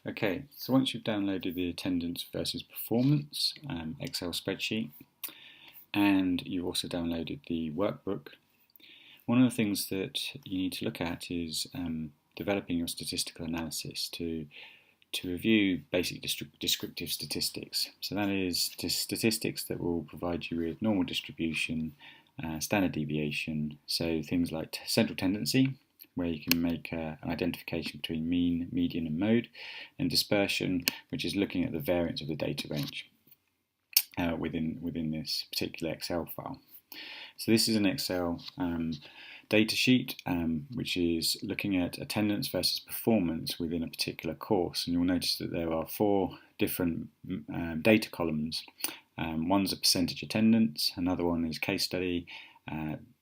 Okay, so once you've downloaded the attendance versus performance Excel spreadsheet, and you've also downloaded the workbook, one of the things that you need to look at is developing your statistical analysis to review basic descriptive statistics. So that is statistics that will provide you with normal distribution, standard deviation, so things like central tendency, where you can make an identification between mean, median and mode, and dispersion, which is looking at the variance of the data range within this particular Excel file. So this is an Excel data sheet which is looking at attendance versus performance within a particular course, and you'll notice that there are 4 different data columns. One's a percentage attendance, another one is case study,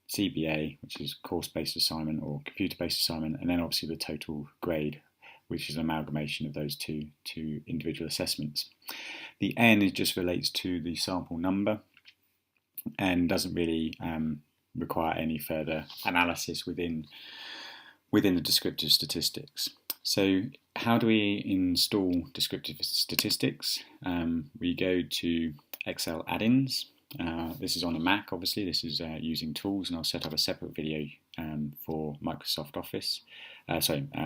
CBA, which is course-based assignment or computer-based assignment, and then obviously the total grade, which is an amalgamation of those two individual assessments. The N just relates to the sample number and doesn't really require any further analysis within the descriptive statistics. So how do we install descriptive statistics? We go to Excel add-ins. This is on a Mac, obviously. This is using tools, and I'll set up a separate video for Microsoft Office,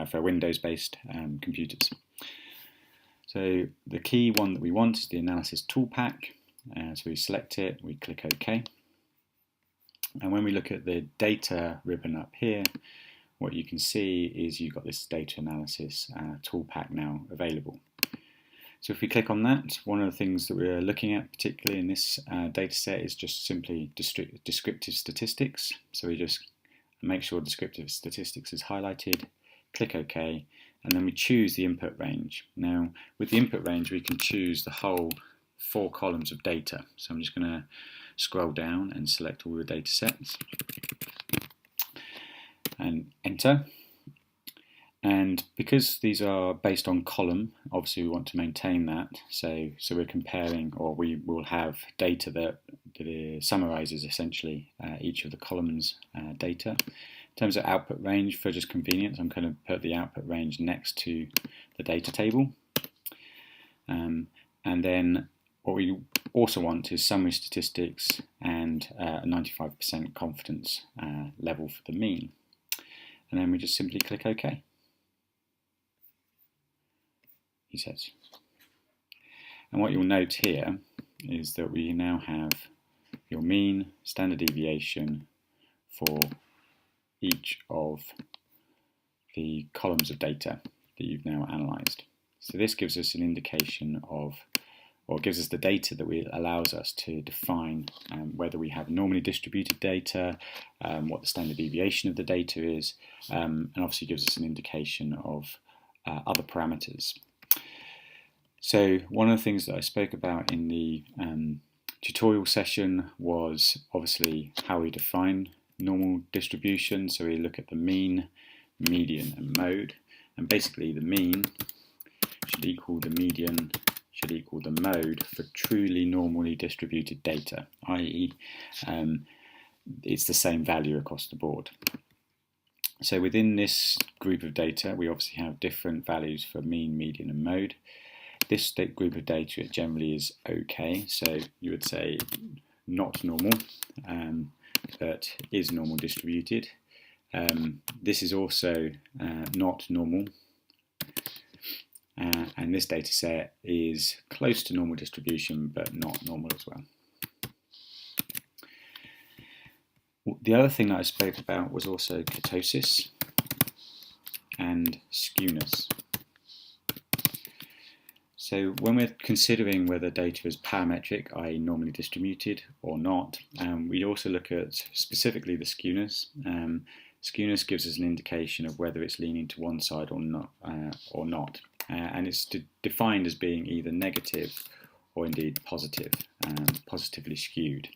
for Windows-based computers. So the key one that we want is the analysis tool pack. So we select it, we click OK. And when we look at the data ribbon up here, what you can see is you've got this data analysis tool pack now available. So if we click on that, one of the things that we're looking at particularly in this data set is just simply descriptive statistics. So we just make sure descriptive statistics is highlighted, click OK, and then we choose the input range. Now with the input range we can choose the whole 4 columns of data. So I'm just going to scroll down and select all the data sets and enter. And because these are based on column, obviously we want to maintain that. So we're comparing, or we will have data that summarises essentially each of the columns data. In terms of output range, for just convenience, I'm going to put the output range next to the data table. And then what we also want is summary statistics and a 95% confidence level for the mean. And then we just simply click OK. He says. And what you'll note here is that we now have your mean, standard deviation for each of the columns of data that you've now analysed. So this gives us an indication of, or gives us the data that allows us to define whether we have normally distributed data, what the standard deviation of the data is, and obviously gives us an indication of other parameters. So one of the things that I spoke about in the tutorial session was obviously how we define normal distribution. So we look at the mean, median and mode, and basically the mean should equal the median should equal the mode for truly normally distributed data, i.e. It's the same value across the board. So within this group of data we obviously have different values for mean, median and mode. This group of data generally is okay, so you would say not normal, but is normal distributed. This is also not normal, and this data set is close to normal distribution but not normal as well. The other thing that I spoke about was also kurtosis and skewness. So when we're considering whether data is parametric, i.e. normally distributed, or not, we also look at specifically the skewness. Skewness gives us an indication of whether it's leaning to one side or not. And it's defined as being either negative or indeed positive, positively skewed.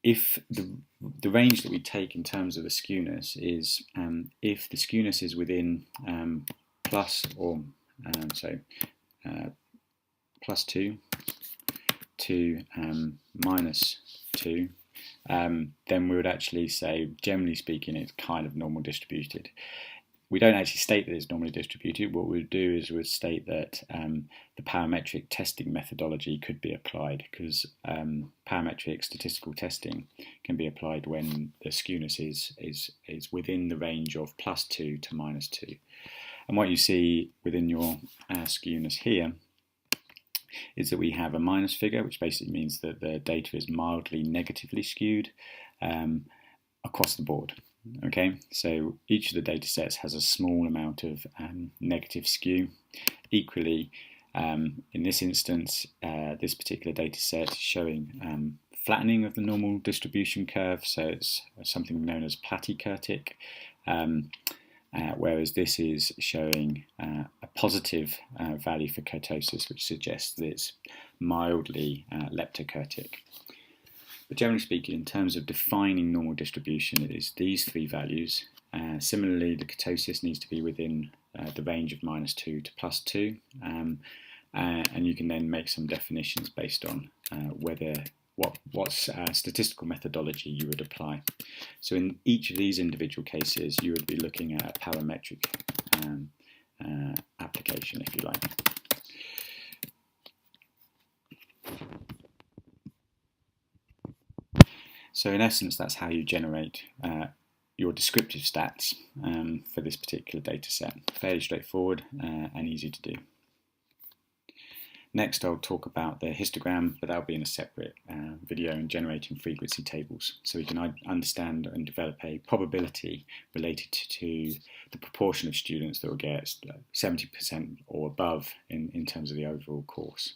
If the range that we take in terms of the skewness is if the skewness is within plus or plus 2 to minus 2, then we would actually say, generally speaking, it's kind of normal distributed. we don't actually state that it's normally distributed. What we would do is we'd state that the parametric testing methodology could be applied, because parametric statistical testing can be applied when the skewness is within the range of +2 to -2. And what you see within your skewness here is that we have a minus figure, which basically means that the data is mildly negatively skewed across the board. Okay, so each of the data sets has a small amount of negative skew. Equally, in this instance, this particular data set is showing flattening of the normal distribution curve, so it's something known as platykurtic, whereas this is showing a positive value for kurtosis, which suggests that it's mildly leptokurtic. But generally speaking, in terms of defining normal distribution, it is these three values. Similarly, the kurtosis needs to be within the range of -2 to +2, and you can then make some definitions based on what statistical methodology you would apply. So in each of these individual cases, you would be looking at a parametric application, if you like. So in essence, that's how you generate your descriptive stats for this particular data set. Fairly straightforward and easy to do. Next, I'll talk about the histogram, but that'll be in a separate video on generating frequency tables, so we can understand and develop a probability related to the proportion of students that will get 70% or above in terms of the overall course.